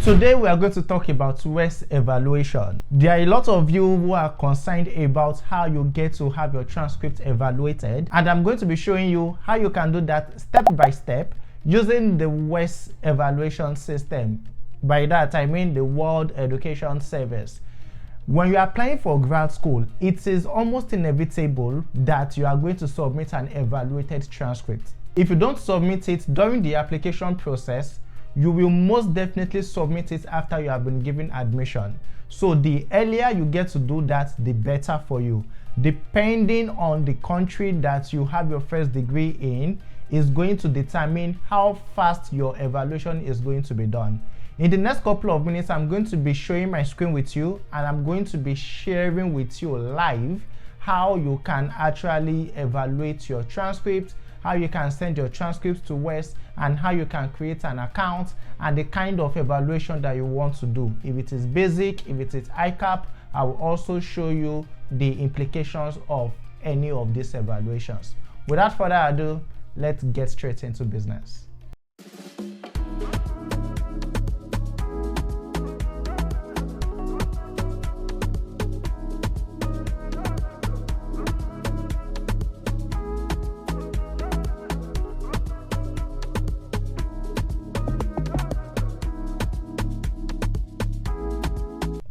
Today we are going to talk about WES Evaluation. There are a lot of you who are concerned about how you get to have your transcript evaluated, and I'm going to be showing you how you can do that step by step using the WES Evaluation system. By that I mean the World Education Service. When you are applying for grad school, it is almost inevitable that you are going to submit an evaluated transcript. If you don't submit it during the application process, you will most definitely submit it after you have been given admission. So the earlier you get to do that, the better for you. Depending on the country that you have your first degree in is going to determine how fast your evaluation is going to be done. In the next couple of minutes, I'm going to be showing my screen with you, and I'm going to be sharing with you live how you can actually evaluate your transcript, how you can send your transcripts to WES, and how you can create an account and the kind of evaluation that you want to do. If it is basic, if it is ICAP, I will also show you the implications of any of these evaluations. Without further ado, let's get straight into business.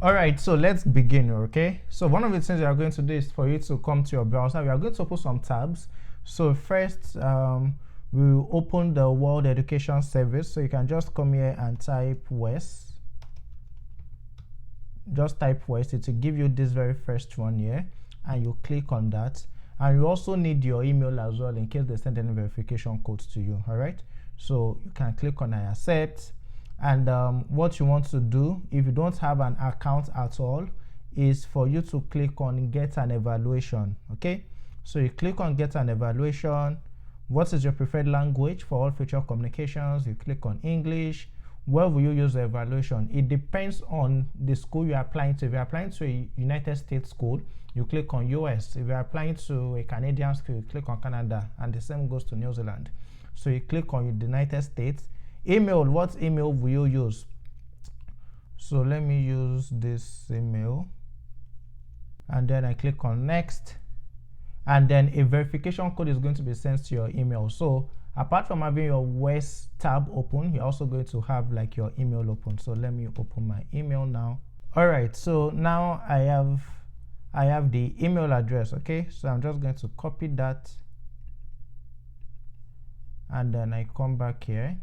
Alright, so let's begin, okay? So one of the things we are going to do is for you to come to your browser. We are going to open some tabs. So first, we'll open the World Education Service. So you can just come here and type WES. Just type WES. It will give you this very first one here, and you click on that. And you also need your email as well in case they send any verification codes to you, alright? So you can click on I accept. And what you want to do, if you don't have an account at all, is for you to click on get an evaluation. Okay, so you click on get an evaluation. What is your preferred language for all future communications? You click on English. Where will you use the evaluation? It depends on the school you're applying to. If you're applying to a United States school, you click on US. If you're applying to a Canadian school, you click on Canada, and the same goes to New Zealand. So you click on the United States. Email, what email will you use? So let me use this email, and then I click on next, and then a verification code is going to be sent to your email. So apart from having your WES tab open, you're also going to have like your email open. So let me open my email now. All right, so now I have the email address. Okay, so I'm just going to copy that, and then I come back here.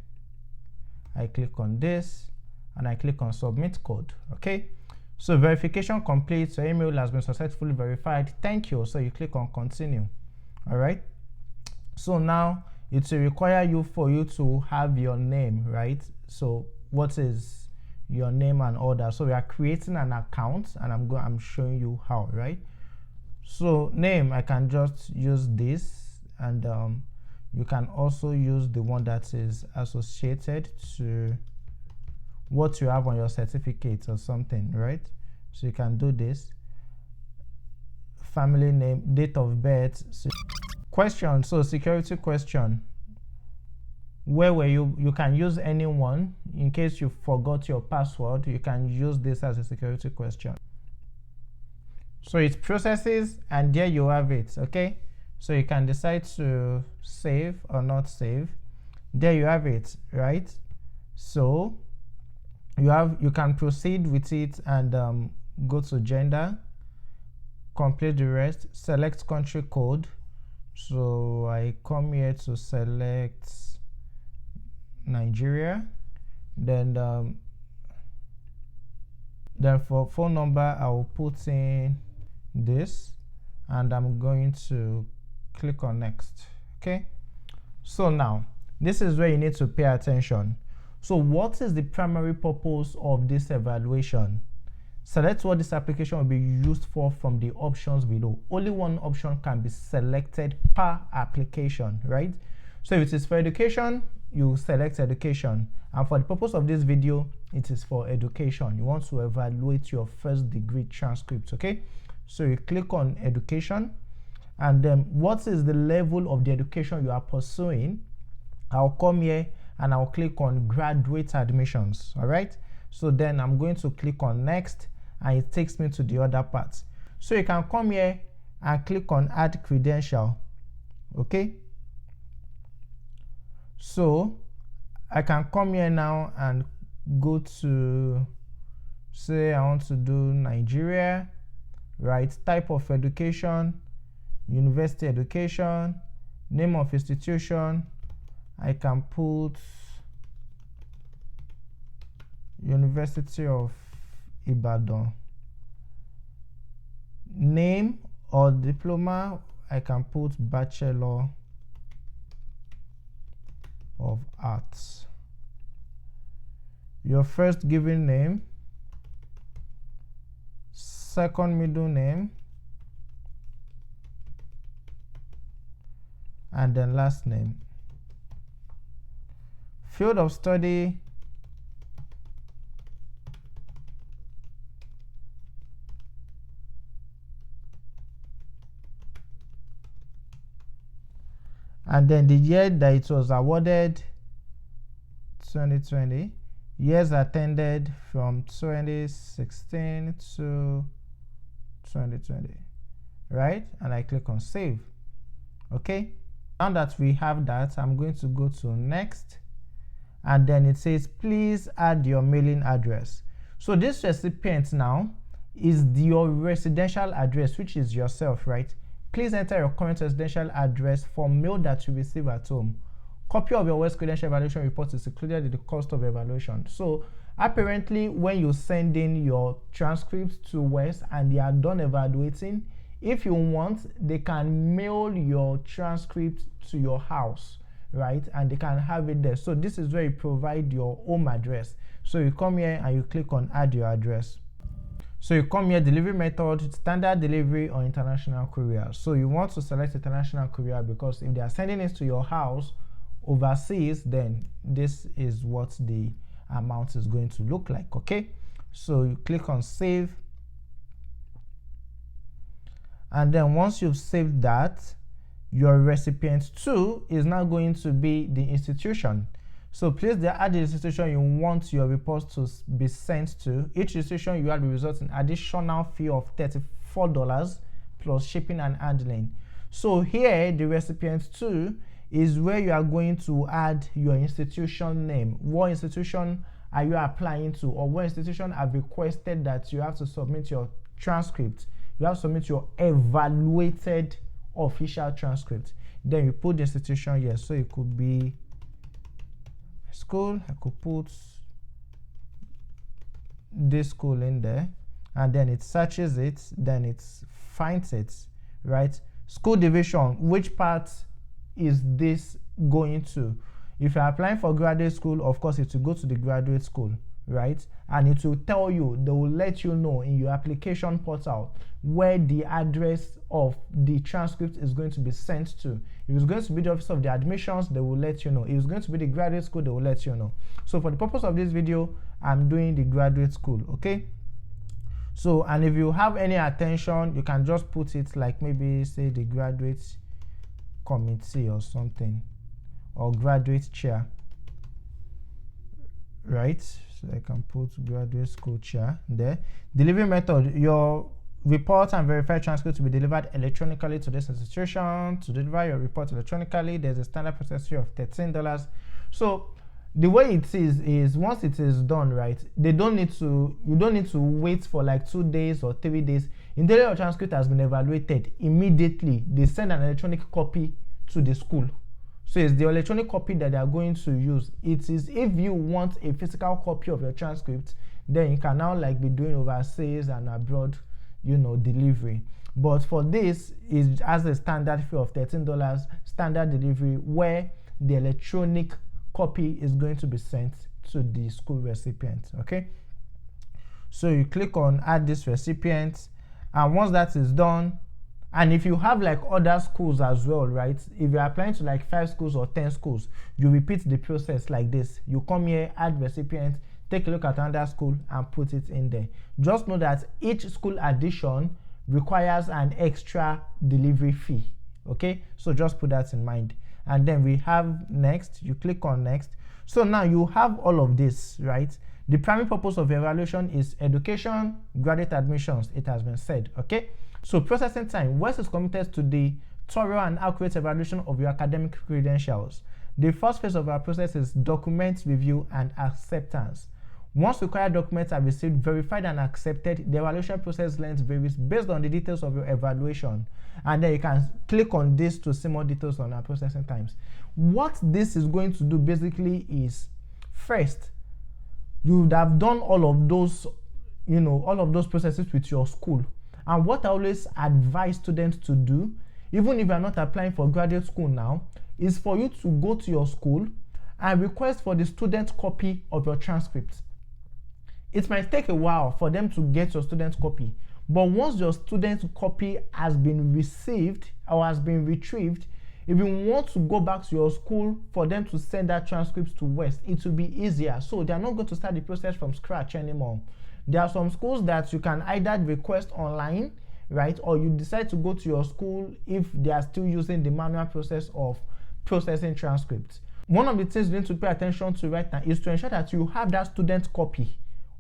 I click on this, and I click on submit code. Okay, so verification complete. So email has been successfully verified. Thank you. So you click on continue. All right, so now it will require you to have your name, right? So what is your name and all that? So we are creating an account, and I'm showing you how, right? So name, I can just use this, and you can also use the one that is associated to what you have on your certificate or something, right? So you can do this. Family name, date of birth. Question, so security question. Where were you? You can use anyone. In case you forgot your password, you can use this as a security question. So it processes, and there you have it, okay? So you can decide to save or not save. There you have it, right? So you can proceed with it and go to gender, complete the rest, select country code. So I come here to select Nigeria. Then for phone number, I will put in this, and I'm going to click on next. Okay, so now this is where you need to pay attention. So what is the primary purpose of this evaluation? Select what this application will be used for from the options below. Only one option can be selected per application, right? So if it is for education, you select education, and for the purpose of this video, it is for education. You want to evaluate your first degree transcript. Okay, so you click on education, and then what is the level of the education you are pursuing? I'll come here and I'll click on graduate admissions. All right, So then I'm going to click on next, and it takes me to the other part. So you can come here and click on add credential. Okay, so I can come here now and go to, say I want to do Nigeria, right? Type of education, university education, name of institution. I can put University of Ibadan. Name or diploma, I can put Bachelor of Arts. Your first given name, second middle name, and then last name. Field of study, and then the year that it was awarded, 2020. Years attended from 2016 to 2020, right? And I click on save. Okay, now that we have that, I'm going to go to next, and then it says please add your mailing address. So this recipient now is your residential address, which is yourself, right? Please enter your current residential address for mail that you receive at home. Copy of your WES credential evaluation report is included in the cost of evaluation. So apparently, when you send in your transcripts to WES and they are done evaluating, if you want, they can mail your transcript to your house, right? And they can have it there. So this is where you provide your home address. So you come here and you click on add your address. So you come here, delivery method, standard delivery or international courier. So you want to select international courier because if they are sending it to your house overseas, then this is what the amount is going to look like. Okay, so you click on save, and then once you've saved that, your recipient 2 is now going to be the institution. So please add the institution you want your reports to be sent to. Each institution you add will result in additional fee of $34 plus shipping and handling. So here the recipient 2 is where you are going to add your institution name. What institution are you applying to, or what institution have requested that you have to submit your transcript? You have to submit your evaluated official transcript. Then you put the institution here. So it could be school. I could put this school in there, and then it searches it, then it finds it, right? School division, which part is this going to? If you're applying for graduate school, of course it will go to the graduate school, right? And it will tell you, they will let you know in your application portal where the address of the transcript is going to be sent to. If it's going to be the office of the admissions, they will let you know. If it's going to be the graduate school, they will let you know. So for the purpose of this video, I'm doing the graduate school, okay? So, and if you have any attention, you can just put it like maybe say the graduate committee or something, or graduate chair, right? So I can put graduate school chair there. Delivery method, your report and verified transcript to be delivered electronically to this institution. To deliver your report electronically, there's a standard process fee of $13. So the way it is once it is done, right, you don't need to wait for like 2 days or 3 days. In your transcript has been evaluated, immediately they send an electronic copy to the school. So it's the electronic copy that they are going to use. It is, if you want a physical copy of your transcript, then you can now like be doing overseas and abroad, delivery. But for this, it has a standard fee of $13, standard delivery, where the electronic copy is going to be sent to the school recipient. Okay, so you click on add this recipient, and once that is done, and if you have like other schools as well, right, if you're applying to like 5 schools or 10 schools, you repeat the process like this. You come here, add recipient, take a look at another school and put it in there. Just know that each school addition requires an extra delivery fee. Okay, so just put that in mind. And then we have next. You click on next. So now you have all of this, right? The primary purpose of evaluation is education, graduate admissions, it has been said, okay? So processing time, WES is committed to the thorough and accurate evaluation of your academic credentials. The first phase of our process is document review and acceptance. Once required documents are received, verified and accepted, the evaluation process length varies based on the details of your evaluation. And then you can click on this to see more details on our processing times. What this is going to do basically is, first, you would have done all of those, all of those processes with your school. And what I always advise students to do, even if you're not applying for graduate school now, is for you to go to your school and request for the student copy of your transcript. It might take a while for them to get your student copy, but once your student copy has been received or has been retrieved, if you want to go back to your school for them to send that transcript to WES, it will be easier. So they are not going to start the process from scratch anymore. There are some schools that you can either request online, right, or you decide to go to your school if they are still using the manual process of processing transcripts. One of the things you need to pay attention to right now is to ensure that you have that student copy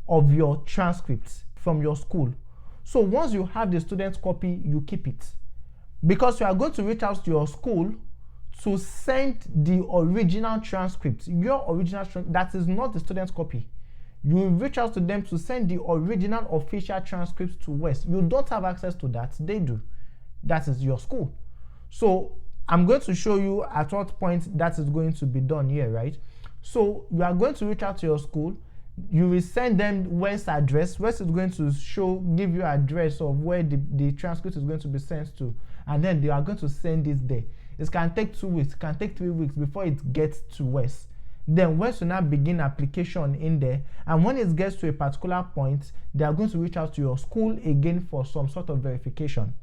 of your transcripts from your school. So once you have the student copy, you keep it, because you are going to reach out to your school to send the original transcript, your original transcript, that is not the student copy. You will reach out to them to send the original official transcripts to WES. You don't have access to that, they do. That is your school. So I'm going to show you at what point that is going to be done here, right? So you are going to reach out to your school. You will send them WES address. WES is going to give you address of where the transcript is going to be sent to, and then they are going to send it there. It can take 2 weeks, it can take 3 weeks before it gets to WES. Then WES will now begin application in there, and when it gets to a particular point, they are going to reach out to your school again for some sort of verification.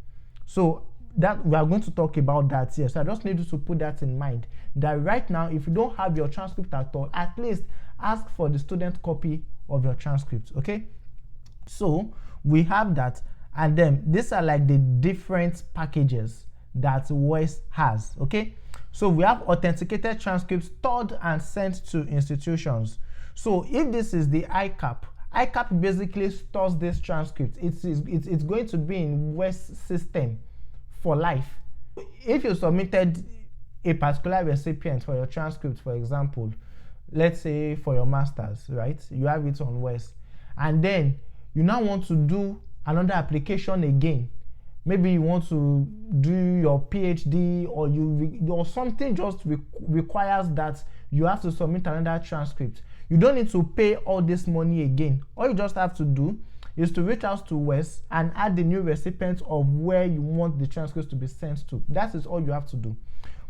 So that we are going to talk about that here. So I just need you to put that in mind, that right now, if you don't have your transcript at all, at least ask for the student copy of your transcript, okay? So we have that, and then these are like the different packages that WES has, okay? So we have authenticated transcripts stored and sent to institutions. So if this is the ICAP basically stores this transcript. It's going to be in WES system for life. If you submitted a particular recipient for your transcript, for example, let's say for your master's, right? You have it on WES, and then you now want to do another application again. Maybe you want to do your PhD, or something just requires that you have to submit another transcript. You don't need to pay all this money again. All you just have to do is to reach out to WES and add the new recipient of where you want the transcripts to be sent to. That is all you have to do.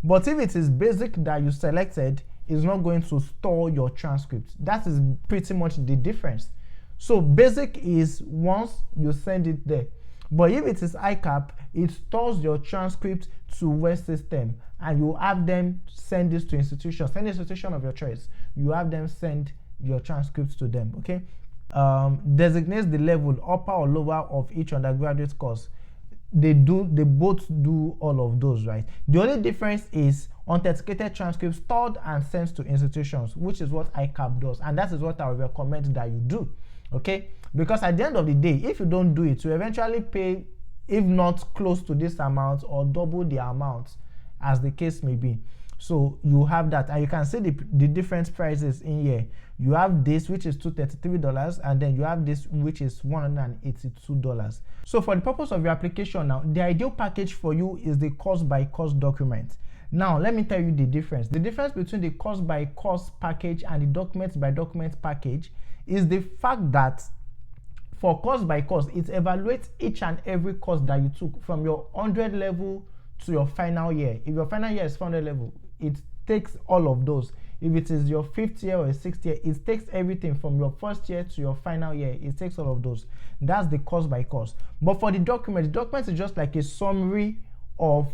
But if it is basic that you selected, it's not going to store your transcript. That is pretty much the difference. So basic is once you send it there. But if it is ICAP, it stores your transcript to WES system, and you have them send this to institutions. Send institution of your choice. You have them send your transcripts to them, okay? Designates the level, upper or lower, of each undergraduate course. They both do all of those, right? The only difference is authenticated transcripts stored and sent to institutions, which is what ICAP does, and that is what I would recommend that you do, okay? Because at the end of the day, if you don't do it, you eventually pay, if not close to this amount or double the amount, as the case may be. So you have that, and you can see the different prices in here. You have this, which is $233, and then you have this, which is $182. So for the purpose of your application now, the ideal package for you is the course by course document. Now let me tell you the difference. The difference between the course by course package and the document by document package is the fact that for course by course, it evaluates each and every course that you took from your 100 level to your final year. If your final year is 400 level, it takes all of those. If it is your 5th year or 6th year, it takes everything from your first year to your final year. It takes all of those. That's the course by course. But for the document is just like a summary of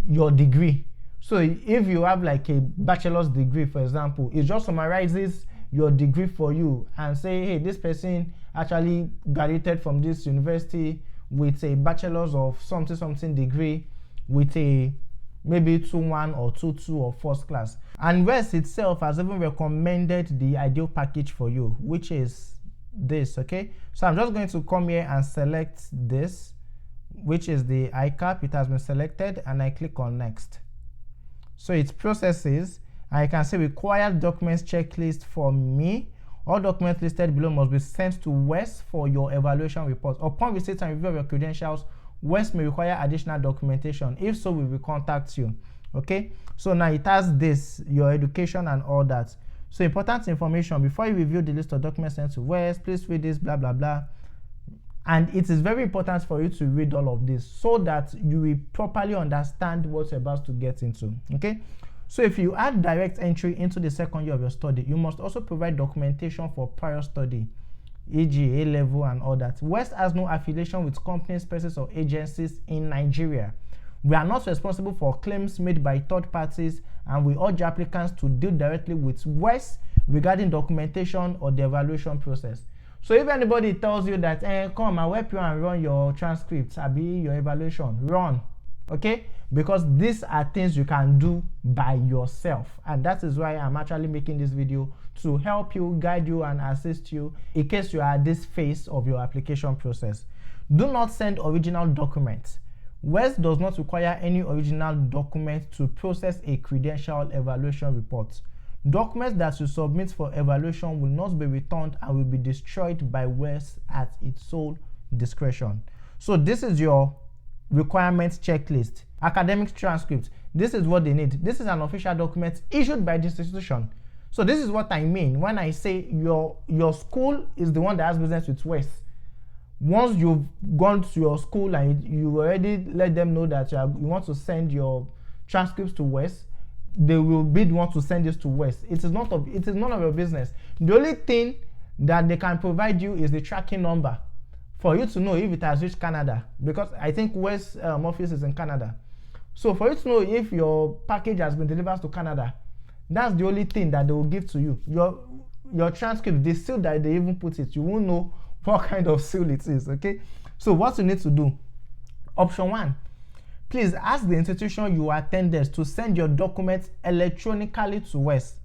your degree. So if you have like a bachelor's degree, for example, it just summarizes your degree for you and say, hey, this person actually graduated from this university with a bachelor's of something degree with a maybe 2-1 or 2-2 or first class. And WES itself has even recommended the ideal package for you, which is this, okay? So I'm just going to come here and select this, which is the ICAP. It has been selected, and I click on next. So it processes, and you can see required documents checklist for me. All documents listed below must be sent to WES for your evaluation report. Upon receipt and review of your credentials, WES may require additional documentation. If so, we will contact you. Okay, so now it has this, your education and all that. So important information: before you review the list of documents sent to WES, please read this, blah blah blah. And it is very important for you to read all of this so that you will properly understand what you're about to get into. Okay, so if you add direct entry into the second year of your study, you must also provide documentation for prior study, e.g. A-level and all that. WES has no affiliation with companies, persons or agencies in Nigeria. We are not responsible for claims made by third parties, and we urge applicants to deal directly with WES regarding documentation or the evaluation process. So if anybody tells you that, come, I'll help you and run your transcripts, your evaluation, run, okay? Because these are things you can do by yourself. And that is why I'm actually making this video, to help you, guide you, and assist you in case you are at this phase of your application process. Do not send original documents. WES does not require any original document to process a credential evaluation report. Documents that you submit for evaluation will not be returned and will be destroyed by WES at its sole discretion. So this is your requirements checklist. Academic transcript. This is what they need. This is an official document issued by this institution. So this is what I mean when I say your school is the one that has business with WES. Once you've gone to your school and you already let them know that you want to send your transcripts to WES, they will be the one to send this to WES. It is none of your business. The only thing that they can provide you is the tracking number for you to know if it has reached Canada, because I think WES office is in Canada. So for you to know if your package has been delivered to Canada, that's the only thing that they will give to you. Your transcript, the seal that they even put it, you won't know what kind of seal it is, okay? So what you need to do, option 1, please ask the institution you attended to send your documents electronically to WES.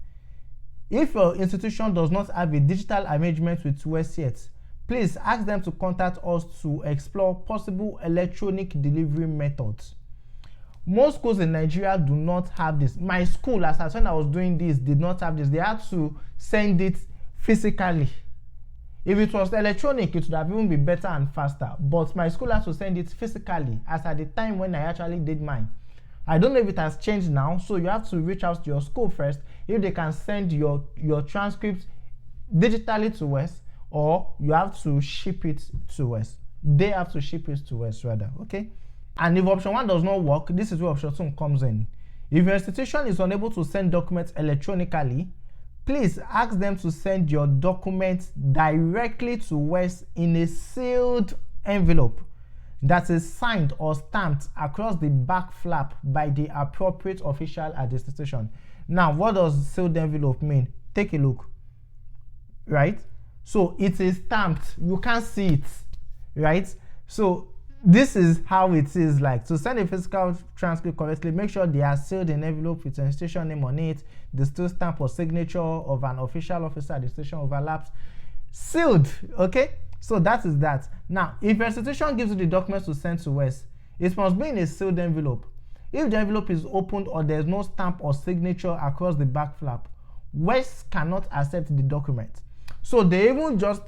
If your institution does not have a digital arrangement with WES yet, please ask them to contact us to explore possible electronic delivery methods. Most schools in Nigeria do not have this. My school, as when I was doing this, did not have this. They had to send it physically. If it was electronic, it would have even been better and faster. But my school has to send it physically, as at the time when I actually did mine. I don't know if it has changed now, so you have to reach out to your school first if they can send your transcripts digitally to WES, or you have to ship it to WES. They have to ship it to WES rather, okay? And if option 1 does not work, this is where option 2 comes in. If your institution is unable to send documents electronically, please ask them to send your documents directly to WES in a sealed envelope that is signed or stamped across the back flap by the appropriate official at the institution. Now, what does sealed envelope mean? Take a look, right? So it is stamped, you can't see it, right? So this is how it is like. To send a physical transcript correctly, make sure they are sealed in envelope with an institution name on it. The still stamp or signature of an official officer at the institution overlaps. Sealed, okay? So that is that. Now, if your institution gives you the documents to send to WES, it must be in a sealed envelope. If the envelope is opened or there is no stamp or signature across the back flap, WES cannot accept the document. So they even just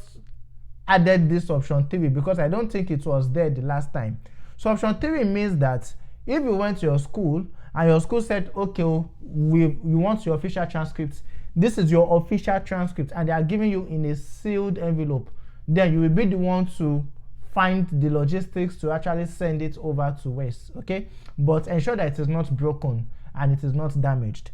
added this option 3 because I don't think it was there the last time. So option 3 means that if you went to your school and your school said, okay, we want your official transcripts, this is your official transcript, and they are giving you in a sealed envelope, then you will be the one to find the logistics to actually send it over to WES, okay? But ensure that it is not broken and it is not damaged.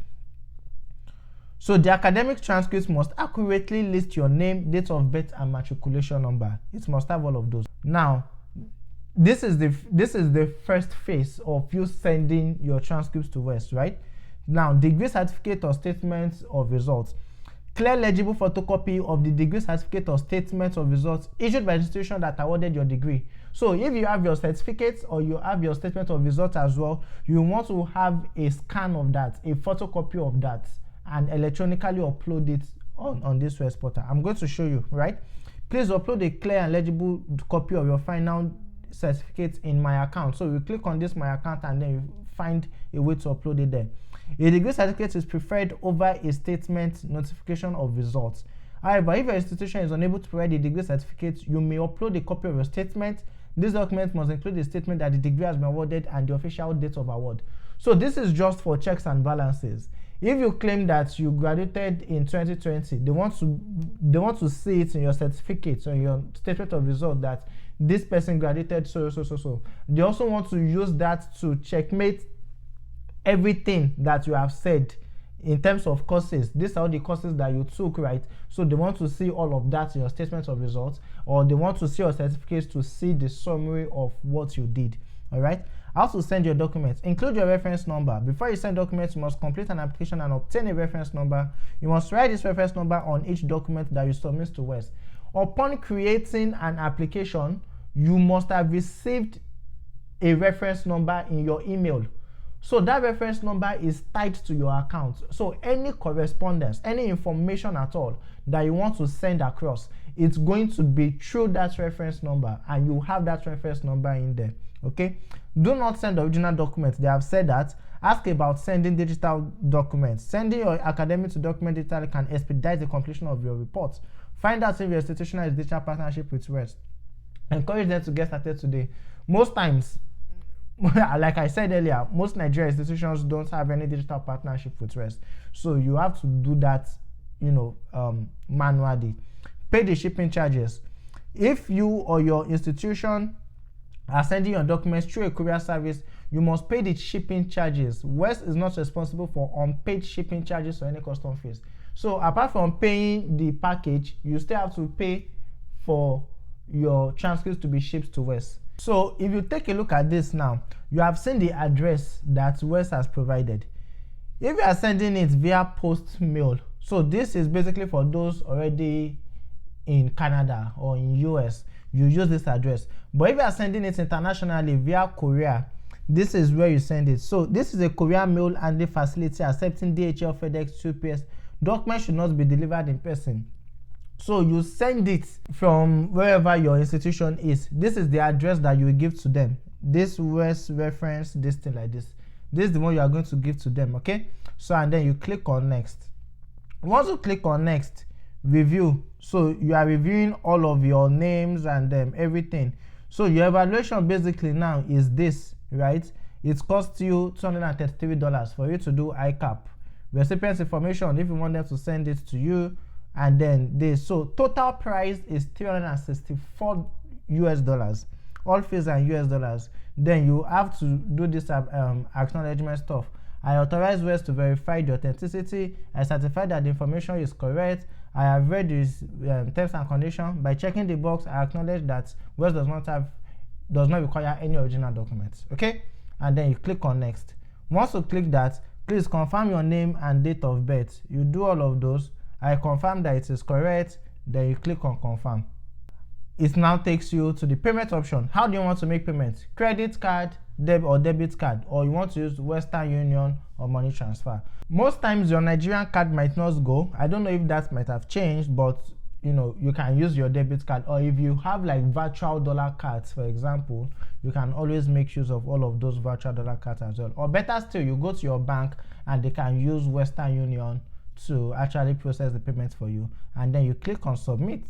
So the academic transcripts must accurately list your name, date of birth, and matriculation number. It must have all of those. Now, this is the first phase of you sending your transcripts to WES, right? Now, degree certificate or statement of results. Clear legible photocopy of the degree certificate or statement of results issued by the institution that awarded your degree. So if you have your certificates or you have your statement of results as well, you want to have a scan of that, a photocopy of that, and electronically upload it on this WES portal. I'm going to show you, right? Please upload a clear and legible copy of your final certificate in my account. So you click on this my account and then you find a way to upload it there. A degree certificate is preferred over a statement notification of results. However, if your institution is unable to provide a degree certificate, you may upload a copy of your statement. This document must include a statement that the degree has been awarded and the official date of award. So this is just for checks and balances. If you claim that you graduated in 2020, they want to see it in your certificate or your statement of result that this person graduated so. They also want to use that to checkmate everything that you have said in terms of courses. These are the courses that you took, right? So they want to see all of that in your statement of results, or they want to see your certificates to see the summary of what you did. All right. How to send your documents. Include your reference number. Before you send documents, you must complete an application and obtain a reference number. You must write this reference number on each document that you submit to WES. Upon creating an application, you must have received a reference number in your email. So that reference number is tied to your account. So any correspondence, any information at all that you want to send across, it's going to be through that reference number, and you have that reference number in there. Okay, do not send original documents. They have said that. Ask about sending digital documents. Sending your academic to document digitally can expedite the completion of your report. Find out if your institution has digital partnership with WES. Encourage them to get started today. Most times, like I said earlier, most Nigerian institutions don't have any digital partnership with WES. So you have to do that, manually. Pay the shipping charges. If you or your institution are sending your documents through a courier service, you must pay the shipping charges. WES is not responsible for unpaid shipping charges or any custom fees. So apart from paying the package, you still have to pay for your transcripts to be shipped to WES. So if you take a look at this now, you have seen the address that WES has provided. If you are sending it via post mail, so this is basically for those already in Canada or in US, you use this address. But if you are sending it internationally via courier, this is where you send it. So this is a courier mail handling facility accepting DHL, FedEx, UPS. Documents should not be delivered in person. So you send it from wherever your institution is. This is the address that you will give to them. This WES reference, this thing like this. This is the one you are going to give to them, okay? So and then you click on next. Once you click on next, review. So you are reviewing all of your names and everything. So your evaluation basically now is this, right? It costs you $233 for you to do ICAP. Recipients information, if you want them to send it to you, and then this. So total price is $364 US. All fees are US dollars. Then you have to do this acknowledgement stuff. I authorize WES to verify the authenticity. I certify that the information is correct. I have read this terms and conditions. By checking the box, I acknowledge that WES does not require any original documents. Okay, and then you click on next. Once you click that, please confirm your name and date of birth. You do all of those. I confirm that it is correct. Then you click on confirm. It now takes you to the payment option. How do you want to make payments? Credit card, debit card, or you want to use Western Union or money transfer. Most times your Nigerian card might not go. I don't know if that might have changed, but you can use your debit card, or if you have like virtual dollar cards, for example, you can always make use of all of those virtual dollar cards as well. Or better still, you go to your bank and they can use Western Union to actually process the payment for you, and then you click on submit.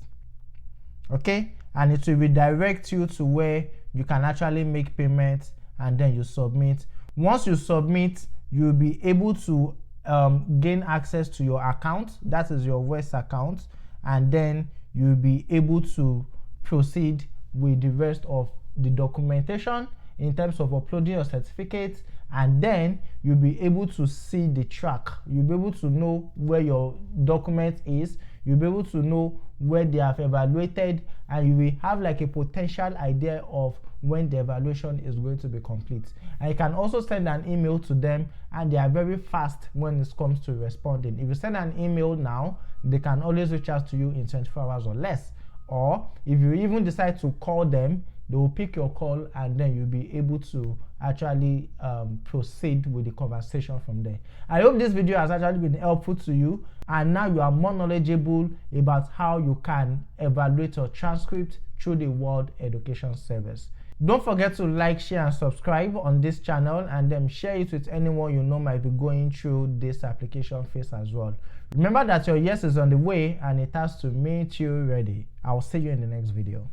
Okay, and it will redirect you to where you can actually make payments, and then you submit. Once you submit, you'll be able to gain access to your account, that is your WES account, and then you'll be able to proceed with the rest of the documentation in terms of uploading your certificates, and then you'll be able to see the track. You'll be able to know where your document is. You'll be able to know where they have evaluated, and you will have like a potential idea of when the evaluation is going to be complete. And you can also send an email to them, and they are very fast when it comes to responding. If you send an email now, they can always reach out to you in 24 hours or less. Or if you even decide to call them, they will pick your call, and then you'll be able to actually proceed with the conversation from there. I hope this video has actually been helpful to you, and now you are more knowledgeable about how you can evaluate your transcript through the World Education Service. Don't forget to like, share, and subscribe on this channel, and then share it with anyone you know might be going through this application phase as well. Remember that your yes is on the way, and it has to make you ready. I'll see you in the next video.